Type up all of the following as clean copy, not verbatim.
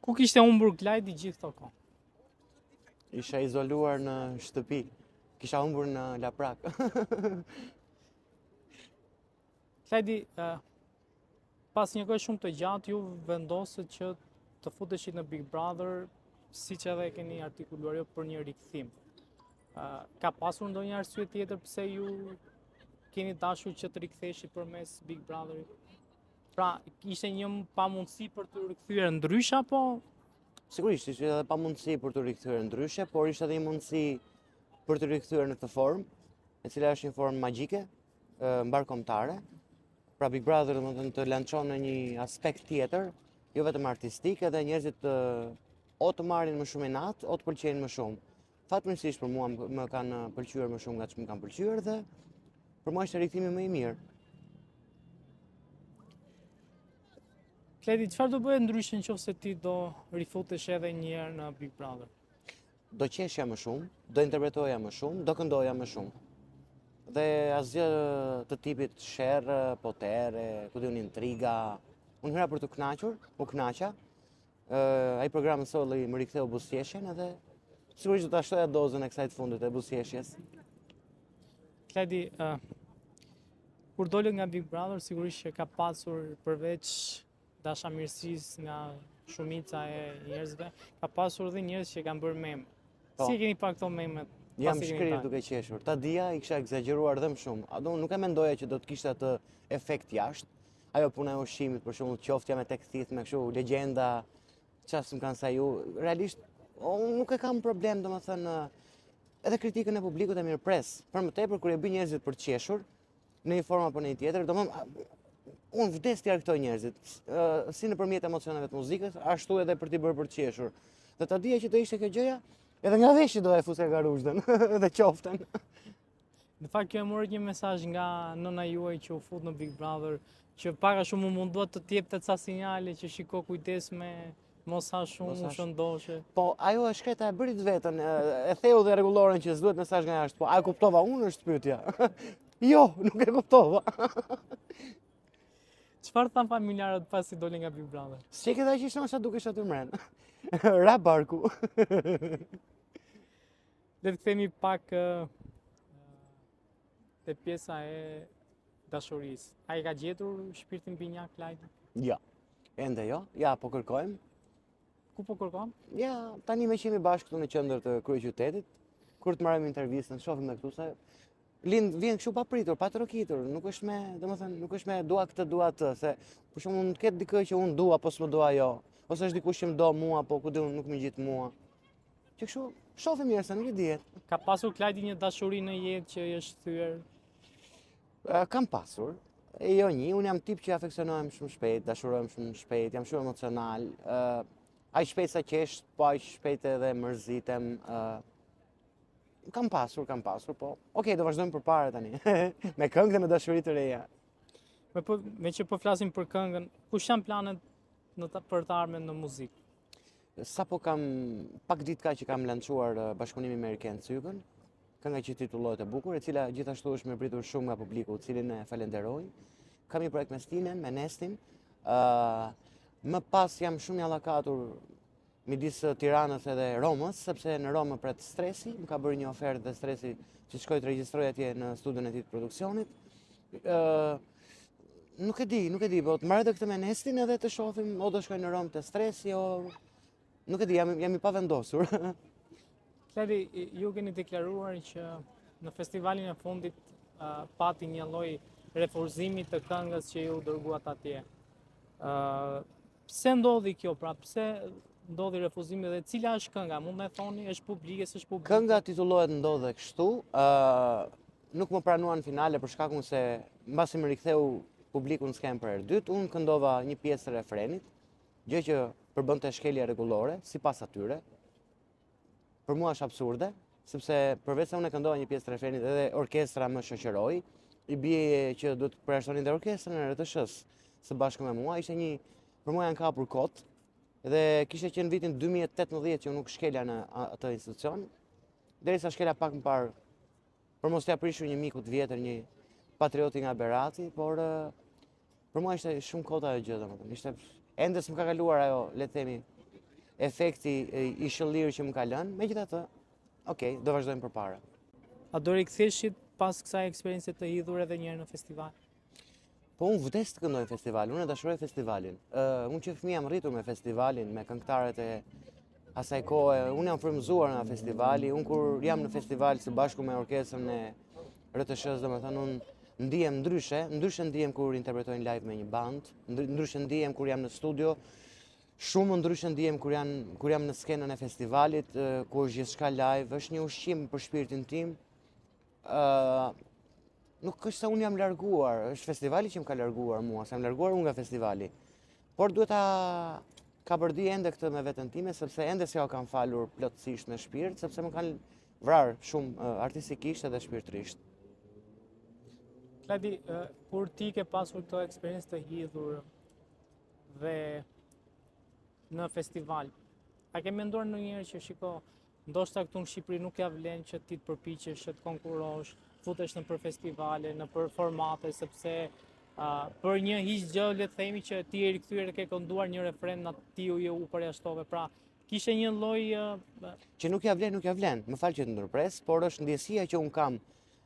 Ku kishte humbur Klajdi gjithë këto kohë? Isha izoluar në shtëpi. Kisha humbur në Laprak. Klajdi, pas një kohë shumë të gjatë, ju vendosët që të futeshit në Big Brother, siç edhe e keni artikuluar jo për një rikthim. Ka pasur ndonjë arsye tjetër pse ju keni dashur që të riktheheshit përmes Big Brotherit? Pra, ishte një pamundësi për të rikthyer ndryshe apo? Sigurisht, ishte edhe pamundësi për të rikthyer ndryshe, por ishte edhe një mundësi për të rikthyer në këtë formë, e cila është një formë magjike, mbarkombëtare. Pra Big Brother domethënë të lançon në një aspekt tjetër, jo vetëm artistik, edhe njerëzit o të marrin më shumë inat, o të pëlqejnë më shumë. Fatmirësisht për mua më kanë pëlqyer më shumë nga ç'më kanë pëlqyer dhe për mua është rikthimi më i mirë. Kledi, çfarë do bëhet ndryshe nëse ti do rifutesh edhe një herë në Big Brother? Do qeshja më shumë, do interpretoja më shumë, do këndoja më shumë. Dhe asgjë të tipit sherrë, potere, ku diun intriga. Unë hyra për të kënaqur, u kënaqa. Ai programi solli më riktheu buzëqeshjen edhe sigurisht do ta shtoja dozën e kësaj të fundit e buzëqeshjes. Kledi, kur dole nga Big Brother, sigurisht që ka pasur përveç dashamirësisë nga shumica e njerëzve, ka pasur edhe njerëz që kanë bërë meme. Po. Si e keni pa këto memet? Jam shkrirë duke qeshur. Ta dija i kisha egzageruar dhe më shumë. Nuk e mendoja që do të kishte atë efekt jashtë. Ajo puna e ushqimit, për shembull, qoftja me tek thith, me kështu legjenda, çfarë më kanë sa ju. Realisht, unë nuk e kam problem, domethënë, edhe kritikën e publikut e mirëpres. Për më tepër kur e bëj njerëzit për të qeshur, në një formë apo në një tjetër, domethënë unë vdes të argëtoj njerëzit, si nëpërmjet emocioneve të muzikës, ashtu edhe për t'i bërë për të qeshur. Dhe ta dija që do ishte kjo gjëja, edhe nga veshji do e fusë garuzhdën dhe qoften. Në fakt kjo e morët një mesazh nga nëna juaj që u fut në Big Brother, që pak a shumë munduat të t'jepte ca sinjale që shiko kujdes me mos ha shumë u shëndoshe. Po, ajo e shkreta e bërit vetën, e theu dhe rregulloren që s'duhet mesazh nga jashtë, po a e kuptova unë është pyetja. Jo, nuk e kuptova. Çfarë than familjarët pasi doli nga Big Brother? Si ke dha që ishte sa dukesh aty mren. Ra barku. Le të themi pak te pjesa e dashurisë. Ai ka gjetur shpirtin binjak Klajdi? Ja, ende jo. Ja, po kërkojmë. Ku po kërkon? Ja, tani me që jemi bashkë këtu në qendër të kryeqytetit, kur të marrim intervistën, shohim me këtu se vjen kështu pa pritur, pa trokitur, nuk është me, domethënë, nuk është me dua këtë, dua atë, se për shembull mund të ketë dikë që unë dua apo s'më dua ajo, ose është dikush që më do mua, po ku diun nuk më gjit mua. Që kështu shohim mirë se nuk e dihet. Ka pasur Klajdi një dashuri në jetë që i është thyer? Kam pasur. E jo një, unë jam tip që afeksionohem shumë shpejt, dashurohem shumë shpejt, jam shumë emocional. Aq shpejt sa qesh, po aq shpejt edhe mërzitem. Kam pasur, po. Okej, do vazhdojmë përpara tani. Me këngë dhe me dashuri të reja. Me që po flasim për këngën, kush janë planet për të ardhmen në muzikë? Sapo kam pak ditë ka që kam lançuar bashkëpunimi me Erken Cykën, kënga që titullohet e bukur, e cila gjithashtu është mirëpritur shumë nga publiku, cilin e falenderoj. Kam një projekt me Stinen, me Nestin. Më pas jam shumë i allakatur midis Tiranës edhe Romës, sepse në Romë pret stresi, më ka bërë një ofertë dhe stresi që shkoj të regjistroj atje në studion e tij të produksionit. Nuk e di, po të marrë këtë me Nestin edhe të shohim, o do shkoj në Romë të stresi, o nuk e di, jam i pavendosur. Kledi, ju keni deklaruar që në festivalin e fundit pati një lloj refuzimi të këngës që ju dërguat atje. Pse ndodhi kjo, pra pse ndodhi refuzimi dhe cila është kënga? Mund të thoni, është publike, s'është publike? Kënga titullohet Ndodhe kështu. Nuk më pranuan finale për shkakun se mbasi më riktheu publiku në skenë për herë dytë, unë këndova një pjesë të refrenit, gjë që përbënte shkelje rregullore, sipas atyre. Për mua është absurde, sepse përveç se unë e këndova një pjesë të refrenit edhe orkestra më shoqëroi, i bie që do të përjashtonin dhe orkestrën e RTS-s së bashku me mua, ishte një, për mua janë kapur kot, dhe kishte qenë vitin 2018 që unë nuk shkelja në atë institucion, derisa shkelja pak më parë, për mos t'ia prishur një miku të vjetër, një patrioti nga Berati, por për mua ishte shumë kot ajo gjë, domethënë, ishte ende s'më ka kaluar ajo, le të themi, efekti i shëllirë që më ka lënë, megjithatë, okej, do vazhdojmë përpara. A do riktheshit pas kësaj eksperience të hidhur edhe një herë në festival? Po unë vdes të këndoj në festival, unë e dashuroj festivalin. Unë që fëmijë jam rritur me festivalin, me këngëtarët e asaj kohe, unë jam frymëzuar nga festivali, unë kur jam në festival së bashku me orkestrën e RTS-s, domethënë unë ndihem ndryshe ndihem kur interpretojnë live me një band, ndryshe ndihem kur jam në studio, shumë ndryshe ndihem kur jam në skenën e festivalit, ku është gjithçka live, është një ushqim për shpirtin tim. Nuk është se unë jam larguar, është festivali që më ka larguar mua, se jam larguar unë nga festivali. Por duhet ka bërdi ende këtë me veten time, sepse ende s'ja kam falur plotësisht me shpirt, sepse më kanë vrarë shumë artistikisht edhe shpirtërisht. Kladi, kur ti ke pasur këto eksperiencë të hidhur dhe në festival, a ke menduar ndonjëherë që shiko, ndoshta këtu në Shqipëri nuk ja vlen që ti të përpiqesh, që të konkurosh, futesh në për festivale, në për formate, sepse për një hiq gjë le të themi që ti e rikthyer e ke kënduar një refren na ti u përjashtove. Pra, kishe një lloj që nuk ja vlen, më fal që të ndërpres, por është ndjesia që un kam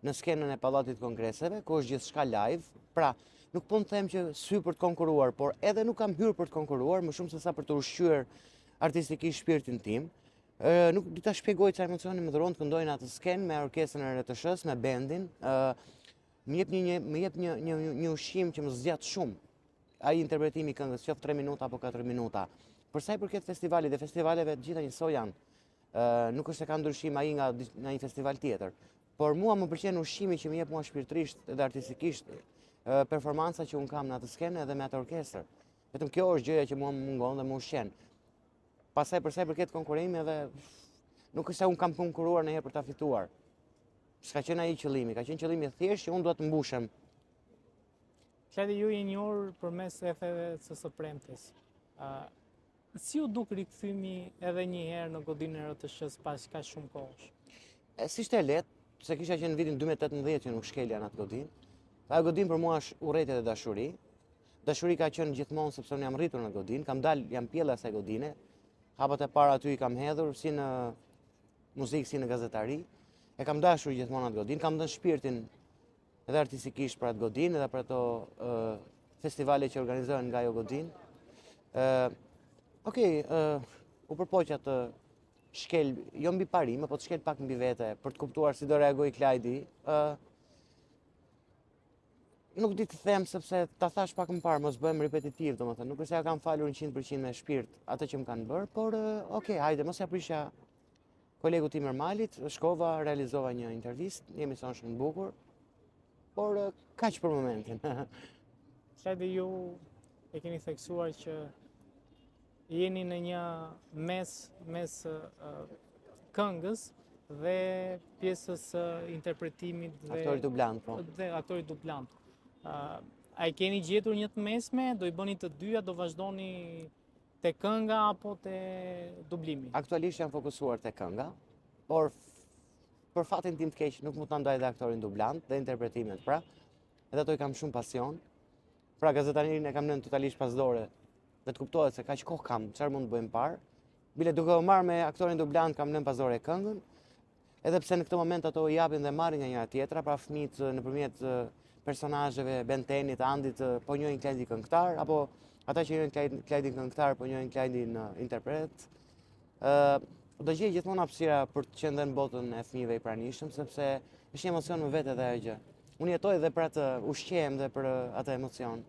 në skenën e Pallatit Kongreseve, ku është gjithçka live. Pra, nuk po të them që sy për të konkuruar, por edhe nuk kam hyrë për të konkuruar, më shumë se sa për të ushqyer artistikisht shpirtin tim. Nuk di ta shpjegoj çfarë emocioni më dhuron të këndoj në atë skenë me orkestrën e RTS-s, me bendin. Më jep një ushqim që më zgjat shumë. Ai interpretimi i këngës, qoftë 3 minuta apo 4 minuta. Për sa i përket festivalit dhe festivaleve të gjitha njësoj janë. Nuk është se ka ndryshim ai nga një festival tjetër. Por mua më pëlqen ushqimi që më jep mua shpirtërisht edhe artistikisht performanca që un kam në atë skenë edhe me atë orkestër. Vetëm kjo është gjëja që mua më mungon dhe më ushqen. Pastaj për sa i përket konkurimeve, nuk është se un kam konkuruar ndonjëherë për ta fituar. S'ka qenë ai qëllimi, ka qenë qëllimi thjesht që un dua të mbushem. Kladi, ju jeni njohur përmes efeve së premtes. Si u duk rikthymi edhe një herë në godinën e RTS-s pas kaq shumë kohësh? Si ishte lehtë, se kisha qenë në vitin 2018 që nuk shkelja në atë godinë. Ajo godinë për mua është urrejtje dhe dashuri. Dashuri ka qenë gjithmonë sepse unë jam rritur në godinë, kam dalë, jam pjellë asaj godine. Hapat e para aty i kam hedhur, si në muzikë, si në gazetari. E kam dashur gjithmonë atë godinë, kam dhënë shpirtin edhe artistikisht për atë godinë, edhe për ato festivale që organizohen nga ajo godinë. U përpoqja të shkel, jo mbi parime, po të shkel pak mbi vete, për të kuptuar si do reagoj Klajdi. Nuk di të them sepse ta thash pak më parë, mos bëhem repetitiv, domethënë, nuk është se ja kam falur 100% me shpirt atë që më kanë bërë, por hajde, mos ja prisha kolegut tim Ermalit, shkova, realizova një intervistë, një emision shumë bukur, por kaq për momentin. Klajdi, ju e keni theksuar që jeni në një mes këngës dhe pjesës interpretimit dhe aktorit dublant, po. Dhe aktorit dublant. A i keni gjetur një të mesme, do i bëni të dyja, do vazhdoni te kënga apo te dublimi? Aktualisht jam fokusuar te kënga, por për fatin tim të keq nuk mund ta ndaj dhe aktorin dublant dhe interpretimet, pra. Edhe ato i kam shumë pasion. Pra gazetarinë e kam lënë totalisht pas dore. Dhe të kuptohet se kaq kohë kam, çfarë mund të bëjmë parë. Bile duke u marrë me aktorin dublant kam lënë pas dore këngën. Edhe pse në këtë moment ato i japin dhe marrin nga njëra tjetra, pra fëmijët nëpërmjet personazheve Bentenit, Andit, po njohin Klajdi këngëtar, apo ata që njohin Klajdin këngëtar, po njohin Klajdin interpret. Do gjej gjithmonë hapësira për të qenë në botën e fëmijëve i pranishëm, sepse është një emocion më vetë edhe ajo gjë. Unë jetoj dhe për atë ushqehem dhe për atë emocion.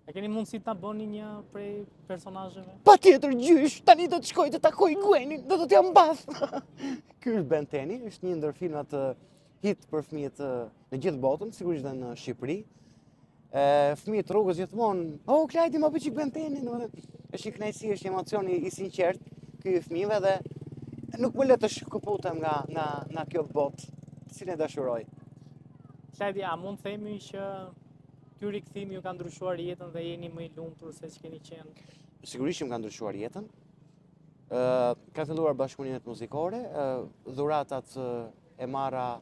A keni mundësi ta bëni një prej personazheve? Patjetër gjysh, tani do të shkoj të takoj Gwenin, do të jam mbath. Ky është Benteni, është një ndër filmat hit për fëmijët në gjithë botën, sigurisht edhe në Shqipëri. Fëmijët rrugës gjithmonë, Klajdi më bëj çik Bentenin, domethënë, është një kënaqësi, është një emocion i sinqert ky i fëmijëve dhe nuk më le të shkëputem nga kjo botë, cilën e dashuroj. Klajdi, a mund themi që ky rikthim ju ka ndryshuar jetën dhe jeni më i lumtur se ç'keni qenë? Sigurisht që më ka ndryshuar jetën. Ka filluar bashkëpunimet muzikore, dhuratat e marra,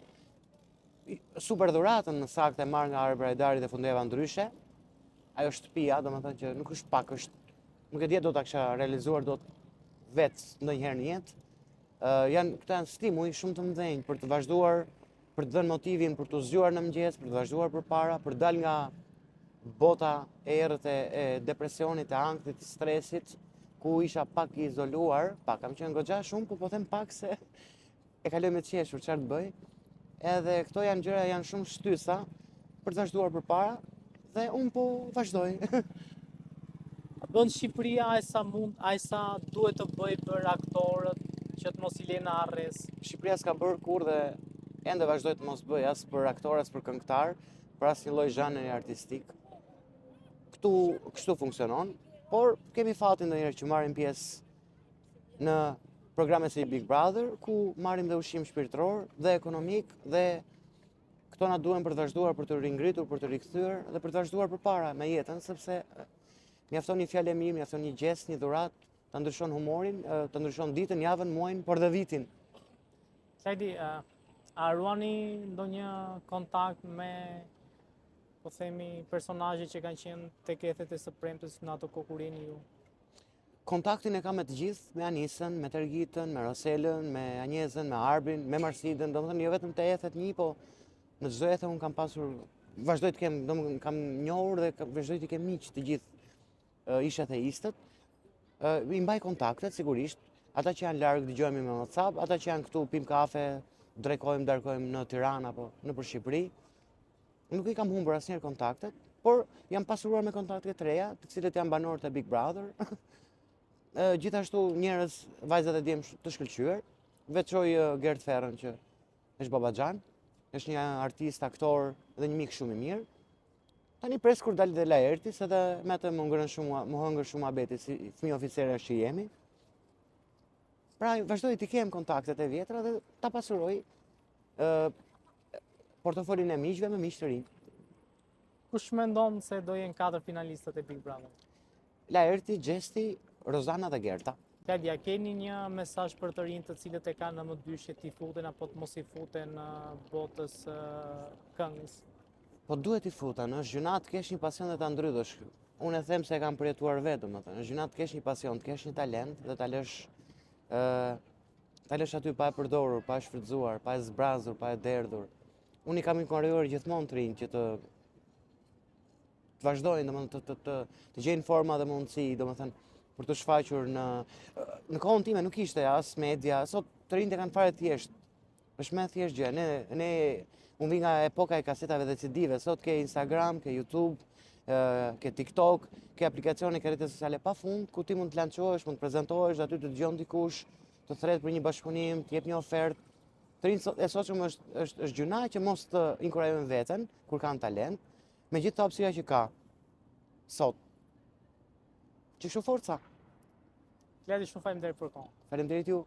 super dhuratën në saktë e marrë nga Are Brajdari dhe fundeva ndryshe. Ajo shtëpia, domethënë që nuk është pak, është, nuk e di do ta kisha realizuar dot vetë ndonjëherë në jetë. Këto janë stimuj shumë të mëdhenj për të vazhduar, për të dhënë motivin për të zgjuar në mëngjes, për të vazhduar përpara, për dal nga bota e errët e depresionit, e ankthit, të stresit, ku isha pak i izoluar, pak kam qenë goxha shumë, po them pak se e kaloj me qeshur çfarë të bëj. Edhe këto janë gjëra, janë shumë shtysa për të vazhduar përpara dhe unë po vazhdoj. Bën Shqipëria aq sa duhet të bëj për aktorët që të mos i lënë arres. Shqipëria s'ka bërë kur dhe ende vazhdoj të mos bëj as për aktor, as për këngëtar, për asnjë lloj zhanri artistik. Kështu funksionon, por kemi fatin ndonjëherë që marrim pjesë në programe si Big Brother, ku marrim dhe ushqim shpirtëror dhe ekonomik dhe këto na duhen për të vazhduar, për të ringritur, për të rikthyer dhe për të vazhduar përpara me jetën, sepse mjafton një fjalë e mirë, mjafton një gjest, një dhuratë, ta ndryshon humorin, ta ndryshon ditën, javën, muajin, por dhe vitin. Klajdi, a ruani ndonjë kontakt me, po themi, personazhe që kanë qenë tek ethet e së premtes në ato kohë kur jeni ju? Kontaktin e kam me të gjithë, me Anisën, me Tergitën, me Roselën, me Anjezën, me Arbin, me Marsidën, domethënë jo vetëm te ethet një, po në çdo ethe unë kam pasur, vazhdoj të kem, domethënë kam njohur dhe vazhdoj të kem miq të gjithë ish ateistët. I mbaj kontaktet sigurisht, ata që janë larg dëgjohemi me WhatsApp, ata që janë këtu pim kafe, drekojmë, darkojmë në Tiranë apo nëpër Shqipëri. Nuk i kam humbur asnjëherë kontaktet, por jam pasuruar me kontakte të reja, të cilët janë banorë të Big Brother. Gjithashtu njerëz, vajzat e djem të shkëlqyer, veçoj Gert Ferrën që është babaxhan, është një artist, aktor dhe një mik shumë i mirë. Tani pres kur dalë dhe Laerti, se dhe me të më hëngër shumë abeti si fëmijë oficerësh që jemi. Pra vazhdoj të kem kontaktet e vjetra dhe ta pasuroj portofolin e miqve me miq të rinj. Kush mendon se do jenë 4 finalistët e Big Brother? Laerti, Gjesti, Rozana dhe Gerta. Klajdi, a keni një mesazh për të rinjtë të cilët e kanë në mëdyshje t'i futen apo të mos i futen në botës këngës? Po duhet i futen, është gjuna të kesh një pasion dhe ta ndrydhësh. Unë e them se e kam përjetuar vetë, domethënë, është gjuna të kesh një pasion, të kesh një talent dhe ta lësh aty pa e përdorur, pa e shfrytzuar, pa e zbrazur, pa e derdhur. Unë i kam inkuadruar gjithmonë të rinj që të vazhdojnë, domethënë të gjejnë forma dhe mundësi, domethënë për të shfaqur në kohën time nuk ishte as media, sot të rinjtë kanë fare thjesht. Është më thjesht gjë. Unë vi nga epoka e kasetave dhe CD-ve, sot ke Instagram, ke YouTube, ke TikTok, ke aplikacione, ke rrjete sociale pafund, ku ti mund të lançohesh, mund të prezantohesh, aty të dëgjon dikush, të thret për një bashkëpunim, të jep një ofertë. Të rinjtë e sotshëm është gjuna që mos të inkurajojnë veten kur kanë talent, me gjithë hapësira që ka sot. Që shu forca. Klajdi, shumë faleminderit për kohën. Faleminderit ju.